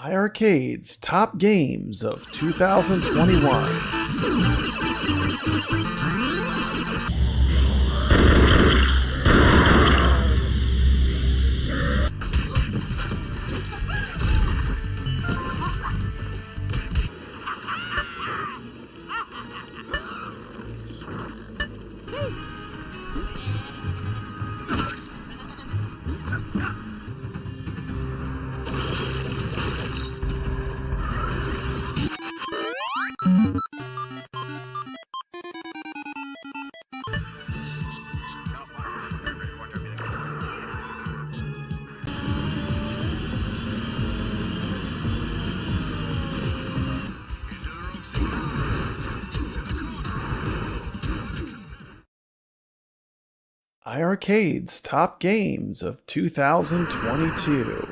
iiRcade's top games of 2021. iiRcade's top games of 2022.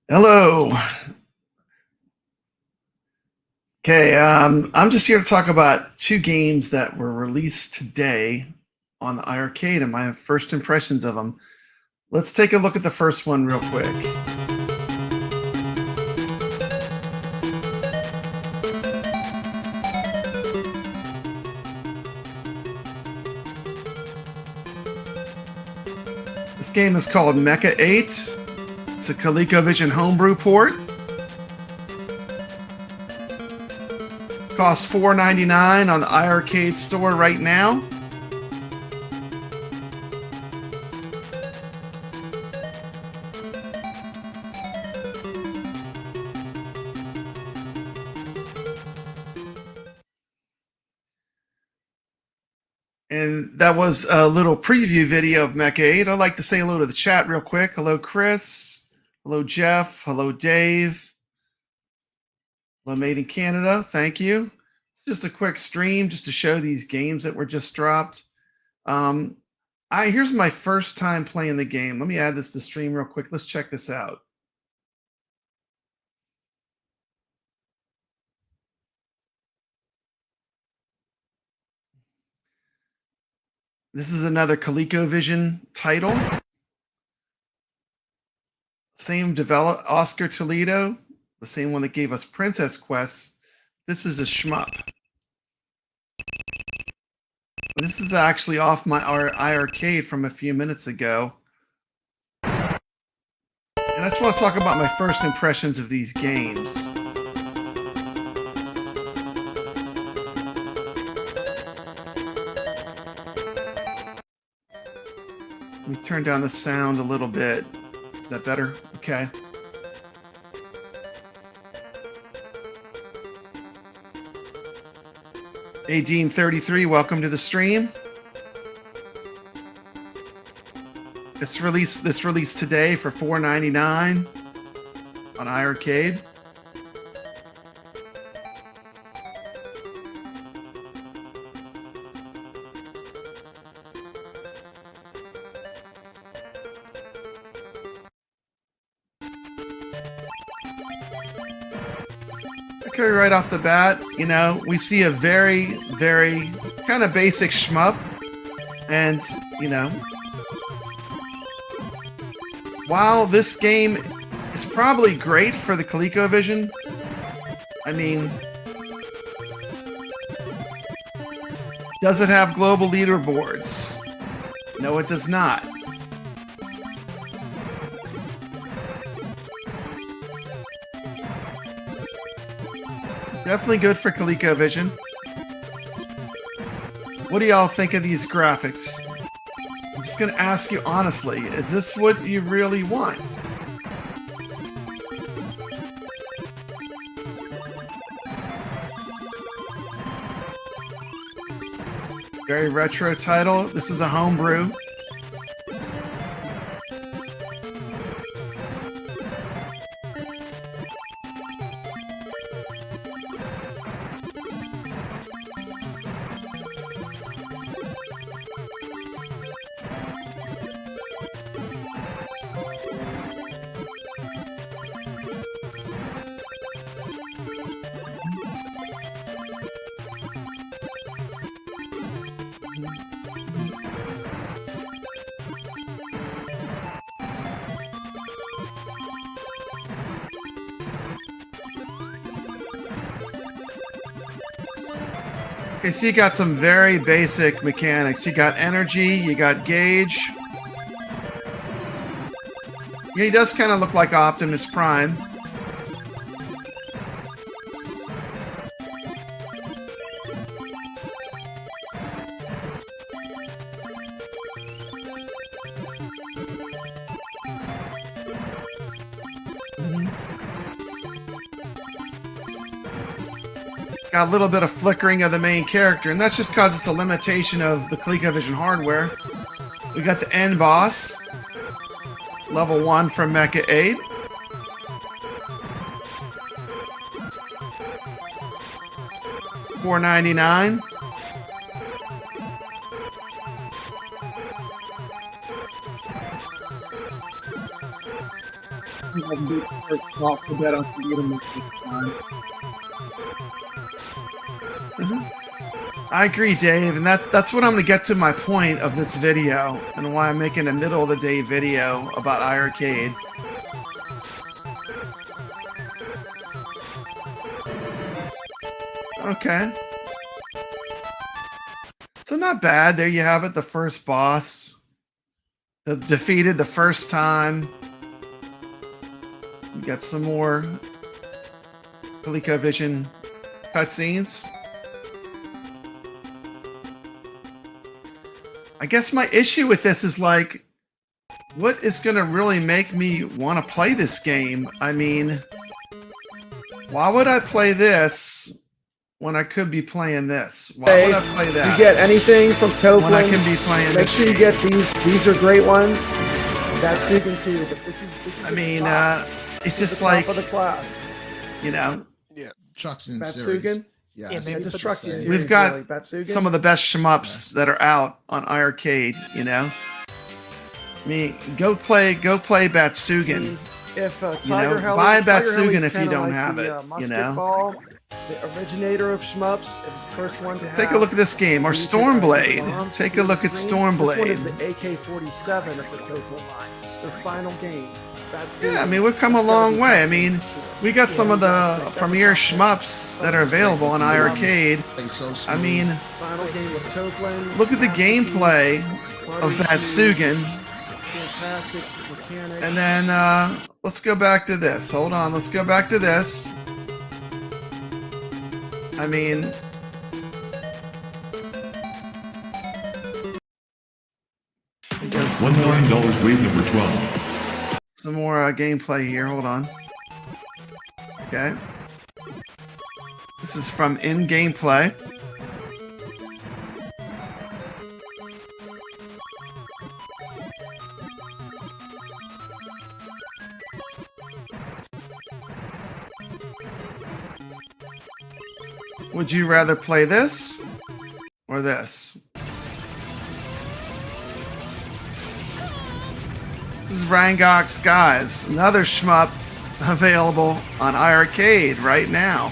Hello. Okay, I'm just here to talk about two games that were released today on the iiRcade and my first impressions of them. Let's take a look at the first one real quick. This game is called Mecha 8. It's a ColecoVision homebrew port. Costs $4.99 on the iiRcade store right now. And that was a little preview video of Mecha 8. I'd like to say hello to the chat real quick. Hello, Chris. Hello, Jeff. Hello, Dave. Hello, Made in Canada. Thank you. It's just a quick stream just to show these games that were just dropped. Here's my first time playing the game. Let me add this to stream real quick. Let's check this out. This is another ColecoVision title. Same developer, Oscar Toledo, the same one that gave us Princess Quest. This is a shmup. This is actually off my iiRcade from a few minutes ago. And I just want to talk about my first impressions of these games. Let me turn down the sound a little bit. Is that better? Okay. Hey, Dean33, welcome to the stream. This released today for $4.99 on iiRcade. Okay, right off the bat, you know, we see a very, very kind of basic shmup. And, you know, while this game is probably great for the ColecoVision, I mean, does it have global leaderboards? No, it does not. Definitely good for ColecoVision. What do y'all think of these graphics? just gonna ask you honestly, is this what you really want? Very retro title. This is a homebrew. Okay, so you got some very basic mechanics. You got energy, you got gauge. Yeah, he does kind of look like Optimus Prime. Got a little bit of flickering of the main character, and that's just because it's a limitation of the ColecoVision hardware. We got the end boss, level 1 from Mecha 8. $4.99. I agree, Dave, and that's what I'm going to get to my point of this video, and why I'm making a middle of the day video about iiRcade. Okay. So not bad. There you have it, the first boss. Defeated the first time. We got some more ColecoVision cutscenes. I guess my issue with this is like, what is going to really make me want to play this game? I mean, why would I play this when I could be playing this? Why would I play that? You get anything from Token when I can be playing Make this sure you game? get these. These are great ones. That's Sugan too. But this is I mean, it's just the like, top of the class. you know, Yeah, trucks in That's series. Sugan. Yes. Yeah, maybe Just put trucks the in same. series, we've got really. Batsugan. some of the best shmups that are out on iiRcade, you know? I mean, go play Batsugan. If You know, Tiger Helly, buy Tiger Batsugan Helly's if you kinda don't like have the, it, you know? Musketball, the originator of shmups. It was the first one to Take have. a look at this game, or You could, bombs Stormblade. Take a through look the at screen. This one is Stormblade. the AK-47 of the Token line. Their final game. Batsugan. Yeah, I mean, we've come a That's gotta long be way. I something. mean, we got some of the That's a premier tough one. shmups that are available on iiRcade. Play so I smooth. mean, Final game with Token. look at the gameplay of Batsugan. Fantastic mechanics. And then, let's go back to this. Hold on, let's go back to this. I mean... $1,000 wave number 12. Some more gameplay here, hold on. Okay. This is from in-game play. Would you rather play this or this? This is Rangok Skies, another shmup available on iiRcade right now.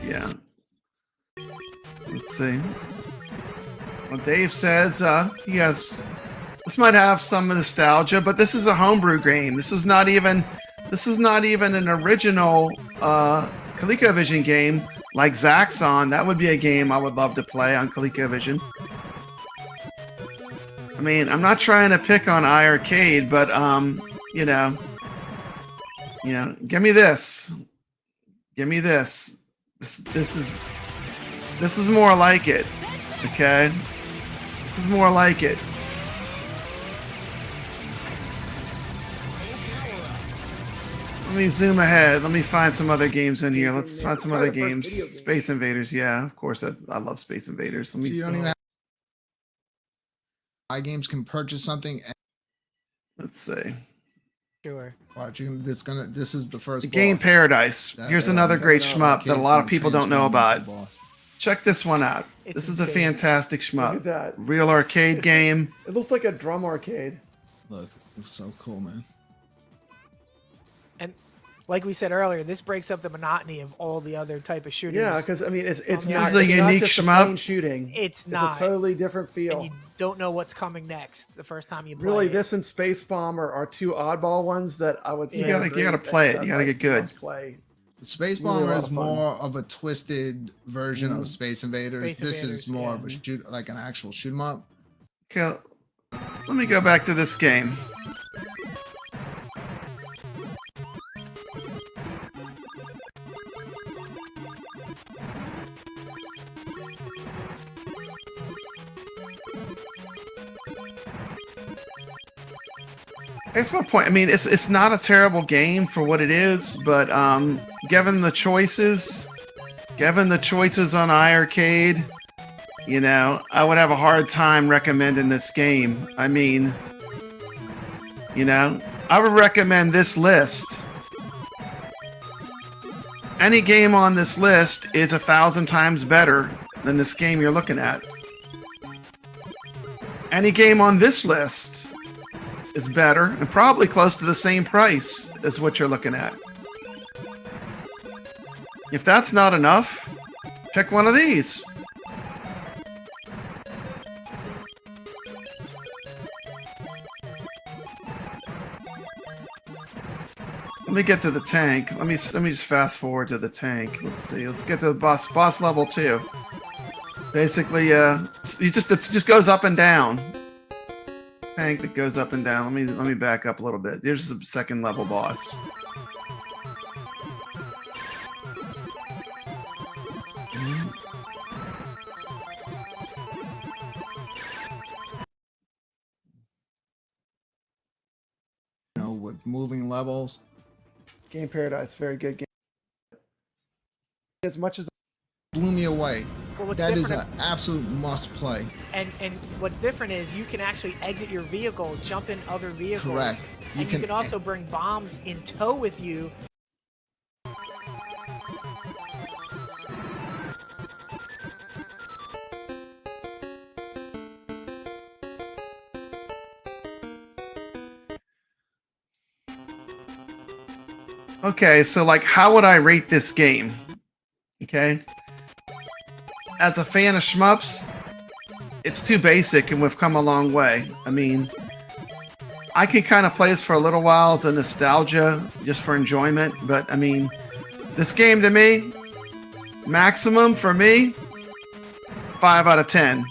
Yeah. Let's see. Well, Dave says he has. This might have some nostalgia, but this is a homebrew game. This is not even an original ColecoVision game like Zaxxon. That would be a game I would love to play on ColecoVision. I mean, I'm not trying to pick on iiRcade, but you know, give me this. Give me this. This is more like it. Okay? This is more like it. Let me zoom ahead. Let me find some other games in here. Let's find some other games. Space Invaders, yeah, of course. I love Space Invaders. Let me. So you don't even have iGames can purchase something. And Let's see. Sure. watch, this is the first The Game boss. Paradise. Here's another great Coming out, shmup that a lot of people don't know about. Check this one out. It's This is a insane. fantastic Look shmup. at that. Real arcade game. It looks like a drum arcade. Look, it's so cool, man. And like we said earlier, this breaks up the monotony of all the other type of shooters. Yeah, because I mean, it's This not, is a it's not unique just a shmup. plain shooting. It's It's not. a totally different and feel. you don't know what's coming next the first time you play Really, it. this and Space Bomb are two oddball ones that I would say. You gotta play it. You gotta get good. Play. Space Really a Bomber lot is of fun. more of a twisted version of Space Invaders. Space This Invaders, is more yeah. of a shoot, like an actual shoot 'em up. Okay, let me go back to this game. That's my point. I mean, it's not a terrible game for what it is, but given the choices on iiRcade, you know, I would have a hard time recommending this game. I mean, you know, I would recommend this list. Any game on this list is 1,000 times better than this game you're looking at. Any game on this list is better and probably close to the same price as what you're looking at. If that's not enough, pick one of these. Let me get to the tank. Let me just fast forward to the tank. Let's see. Let's get to the boss level 2. Basically, it just goes up and down. Tank that goes up and down. Let me back up a little bit. Here's the second level boss. You know, with moving levels. Game Paradise, very good game. As much as Blew me away. Well, what's That is different- an absolute must play. And what's different is you can actually exit your vehicle, jump in other vehicles. Correct. And you can also bring bombs in tow with you. Okay, so like, how would I rate this game? Okay. As a fan of shmups, it's too basic and we've come a long way. I mean, I can kind of play this for a little while as a nostalgia, just for enjoyment, but I mean, this game to me, maximum for me, 5 out of 10.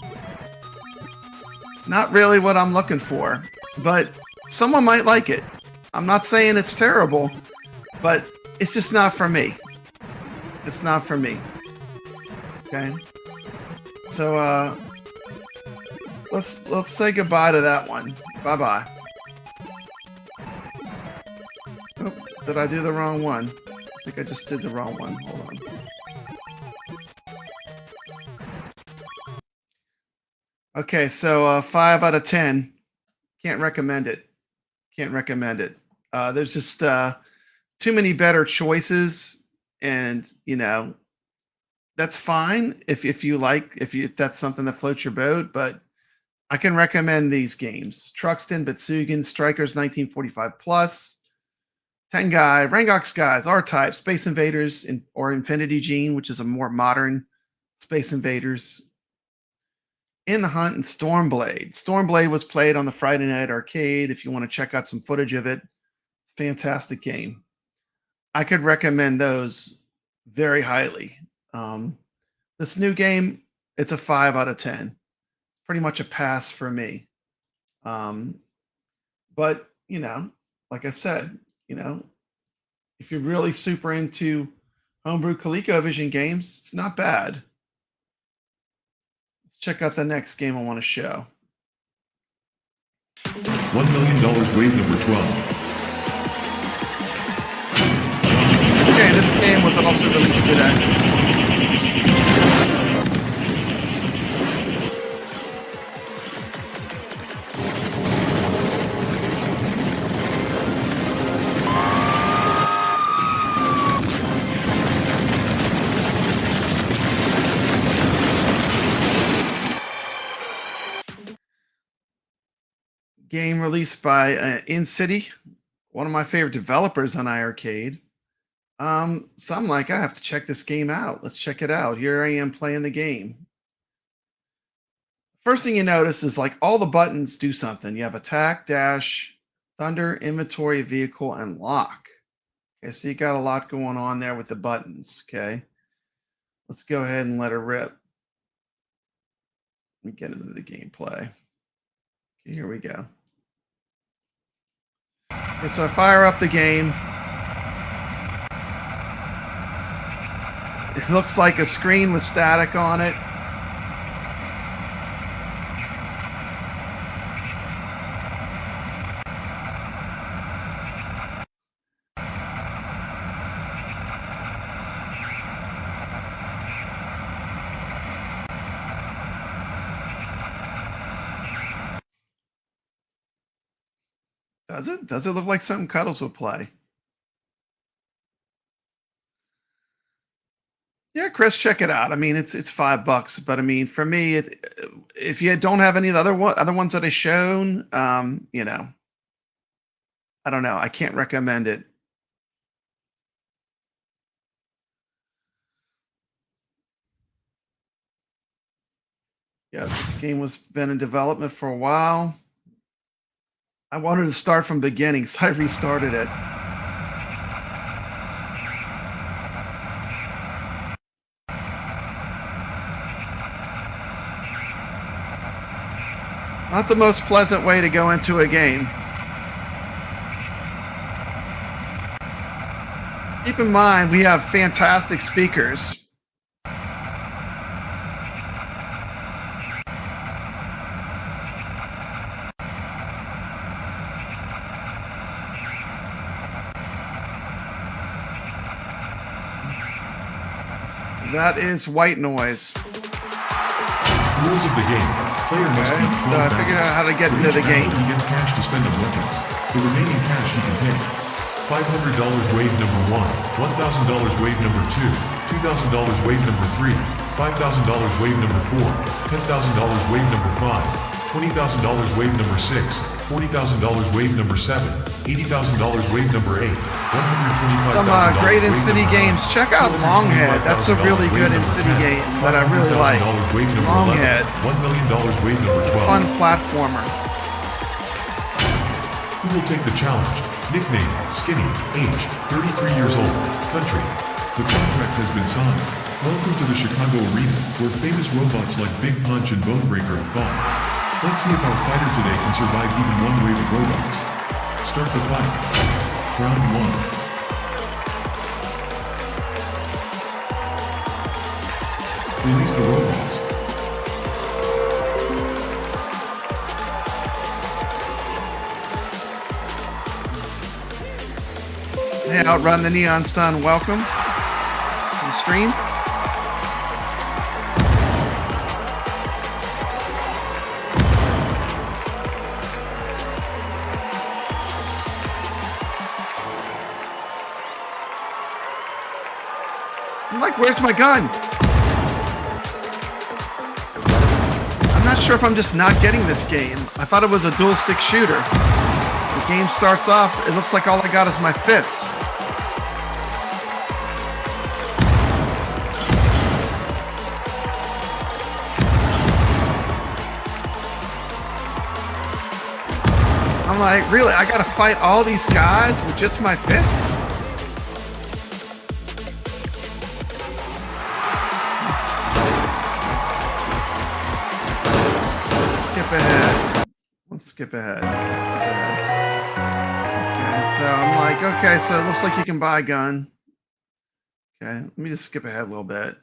Not really what I'm looking for, but someone might like it. I'm not saying it's terrible, but it's just not for me. It's not for me. Okay. So let's say goodbye to that one. Bye bye. Oh, did I do the wrong one? I think I just did the wrong one. Hold on. Okay, so 5 out of 10. Can't recommend it. Can't recommend it. There's just too many better choices, and you know, that's fine if that's something that floats your boat. But I can recommend these games: Truxton, Batsugan, Strikers 1945 Plus, Tengai, Rangok Skies, R-Type, Space Invaders, or Infinity Gene, which is a more modern Space Invaders. In the Hunt, and Stormblade. Stormblade was played on the Friday Night Arcade. If you want to check out some footage of it, fantastic game. I could recommend those very highly. This new game, it's a 5 out of 10. It's pretty much a pass for me. But, you know, like I said, you know, if you're really super into Homebrew ColecoVision games. It's not bad. Let's check out the next game I want to show. $1 million wave number 12. Okay, this game was also released today. Game released by In-City, one of my favorite developers on iiRcade. So I'm like, I have to check this game out. Let's check it out. Here I am playing the game. First thing you notice is like all the buttons do something. You have attack, dash, thunder, inventory, vehicle, and lock. Okay, so you got a lot going on there with the buttons. Okay, let's go ahead and let her rip. Let me get into the gameplay. Okay, here we go. Okay, so I fire up the game. It looks like a screen with static on it. Does it? Does it look like something Cuddles would play? Yeah, Chris, check it out. I mean, it's $5, but I mean, for me, if you don't have any of the other ones that I shown, you know, I don't know. I can't recommend it. Yeah, this game was been in development for a while. I wanted to start from the beginning, so I restarted it. Not the most pleasant way to go into a game. Keep in mind, we have fantastic speakers. That is white noise. Rules of the game. Player must Okay, beat so I figured out how to get into the game. He gets cash to spend on weapons. The remaining cash he can take. $500 wave number 1, $1,000 wave number 2, $2,000 wave number 3, $5,000 wave number 4, $10,000 wave number 5, $20,000 wave number 6, $40,000 wave number 7, $80,000 wave number 8, $125,000 Some great In-City games. Check out Longhead. That's a really good In-City game that I really like. Longhead. $1 million wave number 12. Fun platformer. Who will take the challenge? Nickname, Skinny, age, 33 years old, country. The contract has been signed. Welcome to the Chicago Arena, where famous robots like Big Punch and Bonebreaker have fought. Let's see if our fighter today can survive even one wave of robots. Start the fight. Round 1. Release the robots. Hey, Outrun the Neon Sun, welcome to the stream. I'm like, where's my gun? I'm not sure if I'm just not getting this game. I thought it was a dual stick shooter. The game starts off, it looks like all I got is my fists. I'm like, really? I gotta fight all these guys with just my fists? Let's skip ahead. Okay, so I'm like, okay, so it looks like you can buy a gun. Okay, let me just skip ahead a little bit.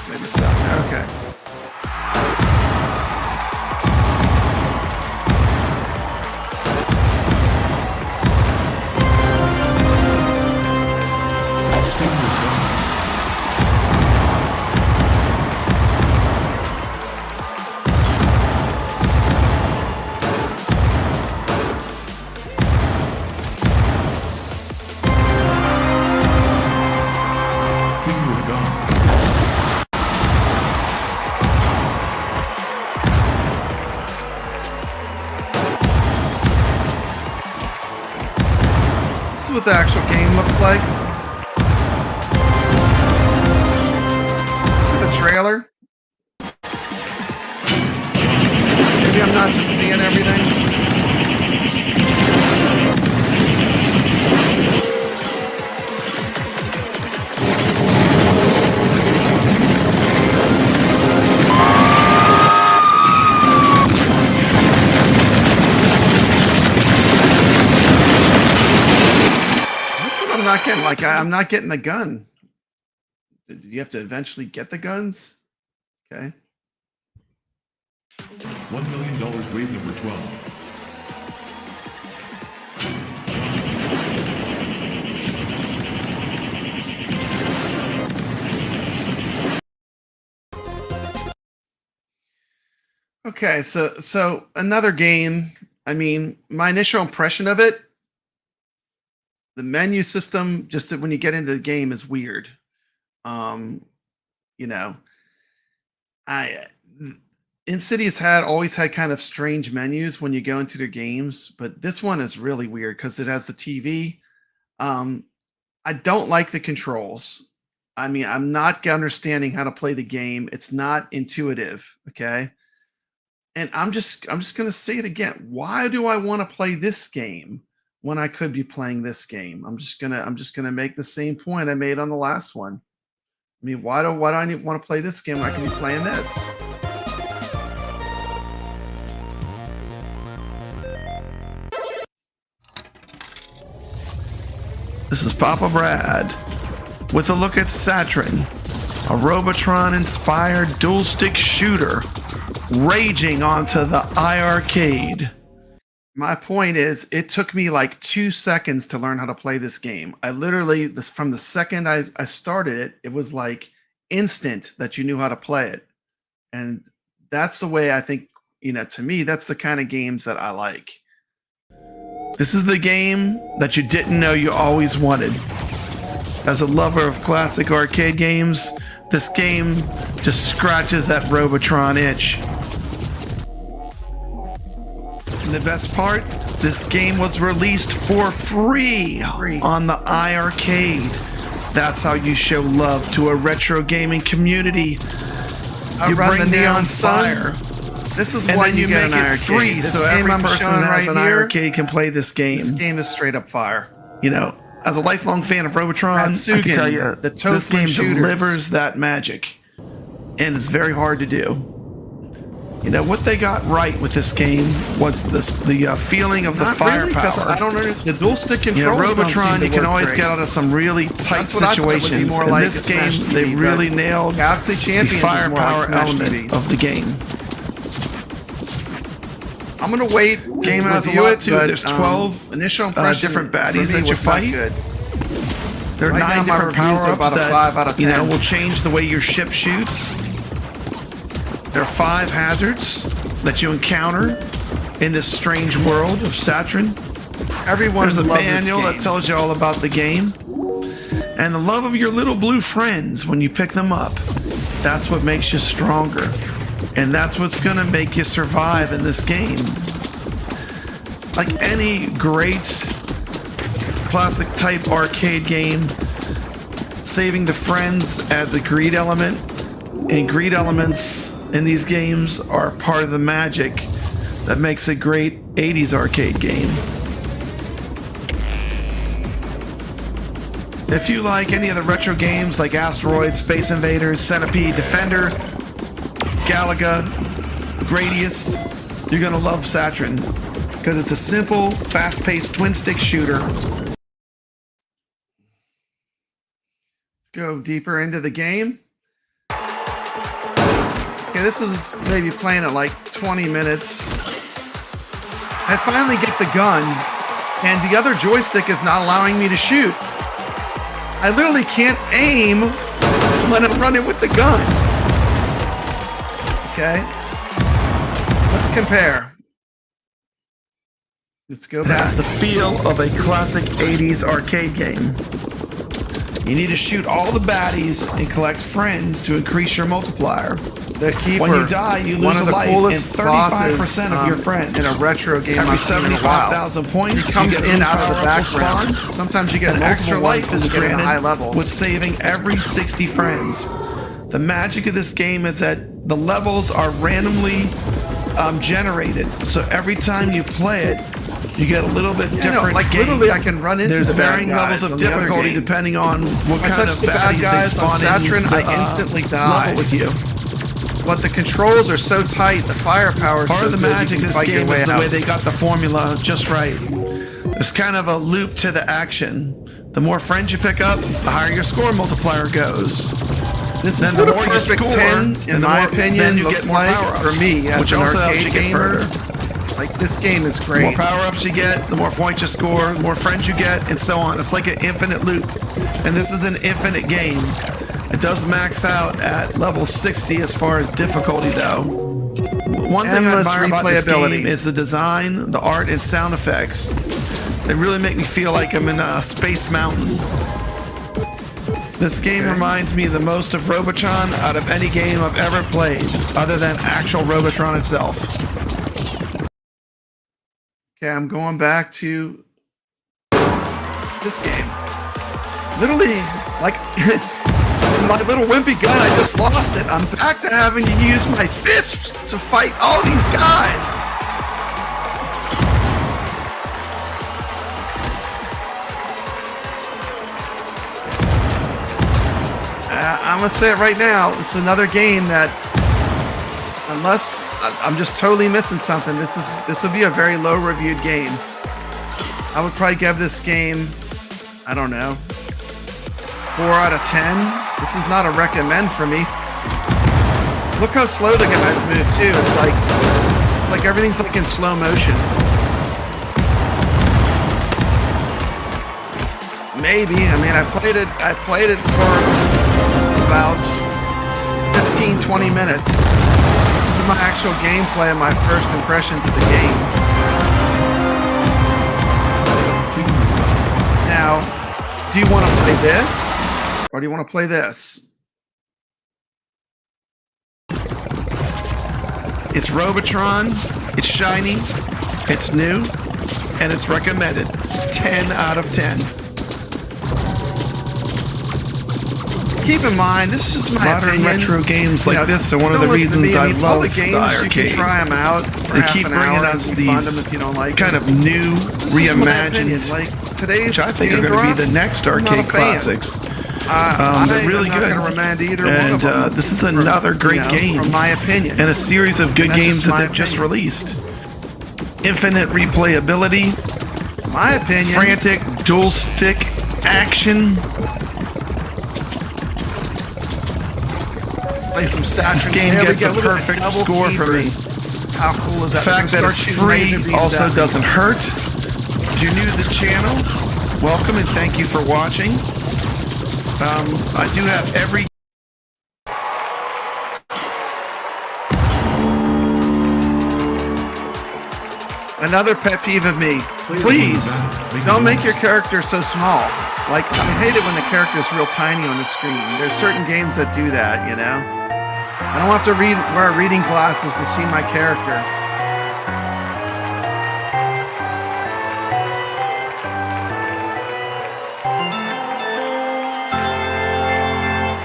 Maybe stop there. Okay. Finger of God. This is what the actual game looks like. Look at the trailer. Maybe I'm not just seeing everything. That's what I'm not getting. Like, I'm not getting the gun. Do you have to eventually get the guns? Okay. $1 million wave number 12. Okay, so another game. I mean, my initial impression of it, the menu system, just when you get into the game, is weird. You know, Insidious always had kind of strange menus when you go into their games, but this one is really weird because it has the TV. I don't like the controls. I mean, I'm not understanding how to play the game. It's not intuitive. Okay. And I'm just gonna say it again. Why do I want to play this game when I could be playing this game? I'm just gonna make the same point I made on the last one. I mean, why do I want to play this game when I can be playing this? This is Papa Brad with a look at Saturn, a Robotron-inspired dual-stick shooter raging onto the iiRcade. My point is, it took me like 2 seconds to learn how to play this game. I literally, from the second I started it, it was like instant that you knew how to play it. And that's the way I think, to me, that's the kind of games that I like. This is the game that you didn't know you always wanted. As a lover of classic arcade games, this game just scratches that Robotron itch. And the best part, this game was released for free on the iiRcade. That's how you show love to a retro gaming community. You bring neon fire. This is why you get an iiRcade. Free, so every person that has an iiRcade can play this game. This game is straight up fire. As a lifelong fan of Robotron, I can tell you that this game delivers that magic, and it's very hard to do. What they got right with this game was the feeling of the firepower. I don't understand the dual stick controls. Robotron, you can always get out of some really tight situations. In this game, they really nailed the firepower element of the game. I'm gonna wait. Game has a lot to it. There's 12 initial different baddies that you fight. There are 9 different power-ups that will change the way your ship shoots. There are 5 hazards that you encounter in this strange world of Saturn. There's a manual that tells you all about the game. And the love of your little blue friends when you pick them up. That's what makes you stronger. And that's what's going to make you survive in this game. Like any great classic type arcade game, saving the friends adds a greed element. And greed elements in these games are part of the magic that makes a great 80s arcade game. If you like any of the retro games like Asteroid, Space Invaders, Centipede, Defender, Galaga, Gradius, you're gonna love Saturn because it's a simple, fast-paced twin-stick shooter. go deeper into the game. Okay, this is maybe playing at like 20 minutes. I finally get the gun, and the other joystick is not allowing me to shoot. I literally can't aim when I'm running with the gun. Okay, let's compare. Let's go back. That's the feel of a classic 80s arcade game. You need to shoot all the baddies and collect friends to increase your multiplier. The keeper, when you die, you lose a life and 35% of your friends. In a retro game, every 75,000 points, he comes in out of the background. Sometimes you get an extra life is granted high levels with saving every 60 friends. The magic of this game is that the levels are randomly generated, so every time you play it, you get a little bit different. Like game. Literally, I can run into. There's varying levels of difficulty depending on what kind of bad guys they spawn in. I instantly die with you. But the controls are so tight, the firepower. Part of the magic of this game is the way they got the formula just right. There's kind of a loop to the action. The more friends you pick up, the higher your score multiplier goes. This is the more you score, 10, in my opinion, then you get more power-ups. For me, as an arcade gamer, like this game is great. The more power-ups you get, the more points you score, the more friends you get, and so on. It's like an infinite loop, and this is an infinite game. It does max out at level 60 as far as difficulty, though. One thing I admire about this game is the design, the art, and sound effects. They really make me feel like I'm in a Space Mountain. This game reminds me the most of Robotron out of any game I've ever played, other than actual Robotron itself. Okay, I'm going back to this game. Literally, like, my little wimpy gun, I just lost it. I'm back to having to use my fists to fight all these guys. I'm gonna say it right now. This is another game that, unless I'm just totally missing something, this would be a very low reviewed game. I would probably give this game, I don't know, 4 out of 10. This is not a recommend for me. Look how slow the guys move too. It's like everything's like in slow motion. Maybe. I mean, I played it for about 15-20 minutes. This is my actual gameplay and my first impressions of the game. Now, do you want to play this? Or do you want to play this? It's Robotron, it's shiny, it's new, and it's recommended. 10 out of 10. Keep in mind, this is just my opinion. Modern retro games like this are one of the reasons I love the iiRcade. You can try them out for they keep bringing us these kind of new, reimagined, which I think are going to be the next arcade classics. They're really good. And this is another great game, from my opinion, and a series of good games that they've just released. Infinite replayability, my opinion, frantic dual stick action. Play some Saturn. This game gets a perfect score for me. How cool is that? The fact that it's free also doesn't hurt. If you're new to the channel, welcome and thank you for watching. I do have every... Another pet peeve of me. Please, don't make your character so small. Like, I hate it when the character's real tiny on the screen. There's certain games that do that, you know? I don't have to wear reading glasses to see my character.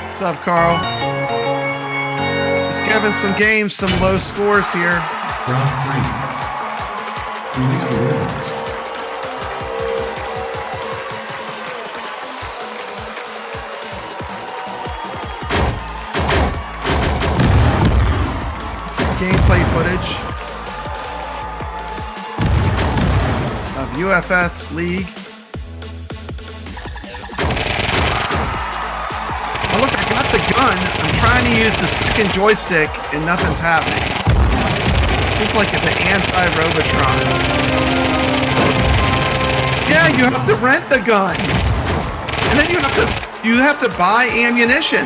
What's up, Carl? Just giving some games some low scores here. Round 3. Release the robots. Gameplay footage of UFS League. gun, I'm trying to use the second joystick and nothing's happening. It's just like the anti-Robotron. Yeah, you have to rent the gun. And then you have to buy ammunition.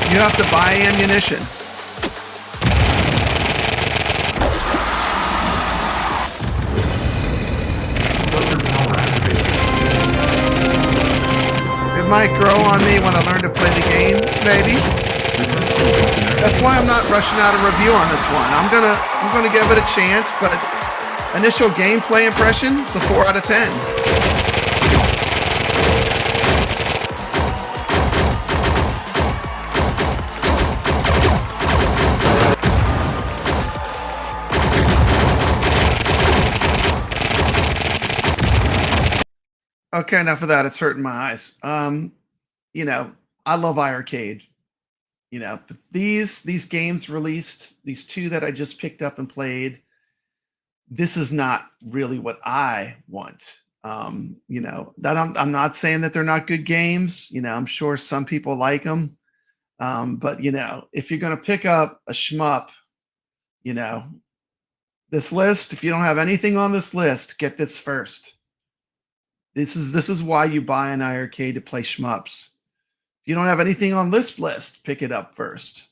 You have to buy ammunition. It might grow on me when I learn to play the game, maybe. That's why I'm not rushing out a review on this one. I'm gonna give it a chance, but initial gameplay impression, it's a 4 out of 10. Okay, enough of that. It's hurting my eyes. You know, I love iiRcade. You know, but these games released, these two that I just picked up and played, this is not really what I want. You know, that I'm not saying that they're not good games. You know, I'm sure some people like them. But you know, if you're gonna pick up a shmup, you know, this list, if you don't have anything on this list, get this first. This is why you buy an iiRcade to play shmups. If you don't have anything on this list, pick it up first.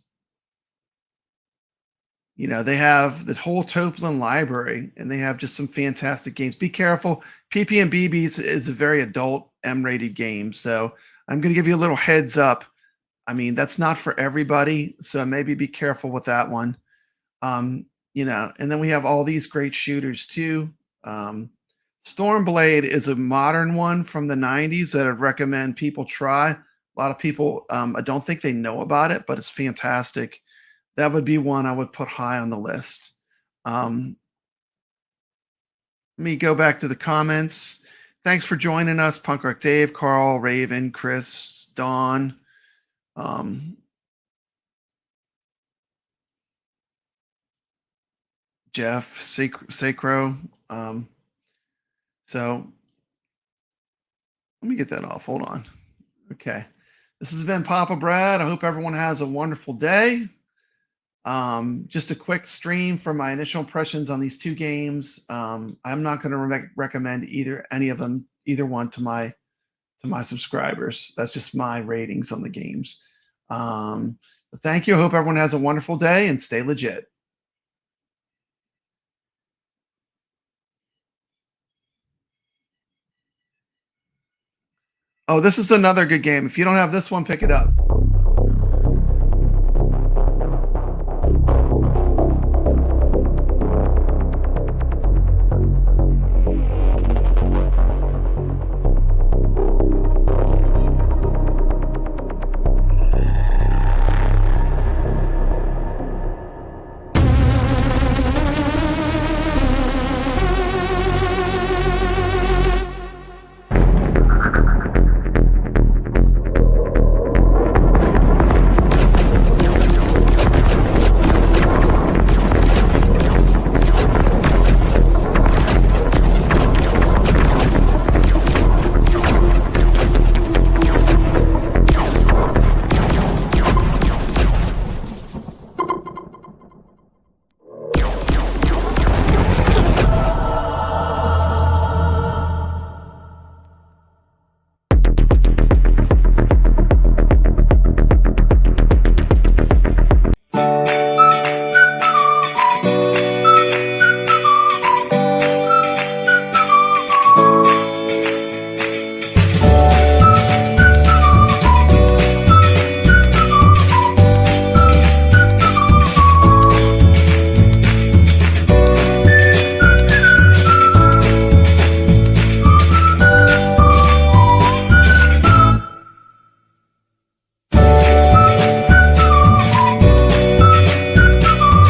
You know, they have the whole Toplin library, and they have just some fantastic games. Be careful. PP and BBs is a very adult M-rated game, so I'm going to give you a little heads up. I mean, that's not for everybody, so maybe be careful with that one. You know, and then we have all these great shooters too. Stormblade is a modern one from the 90s that I'd recommend people try. A lot of people, I don't think they know about it, but it's fantastic. That would be one I would put high on the list. Let me go back to the comments. Thanks for joining us, Punk Rock Dave, Carl, Raven, Chris, Dawn. Jeff, Sacro. So let me get that off. Hold on. Okay. This has been Papa Brad. I hope everyone has a wonderful day. Just a quick stream for my initial impressions on these two games. I'm not going to recommend either one to my subscribers. That's just my ratings on the games. But thank you. I hope everyone has a wonderful day and stay legit. Oh, this is another good game. If you don't have this one, pick it up.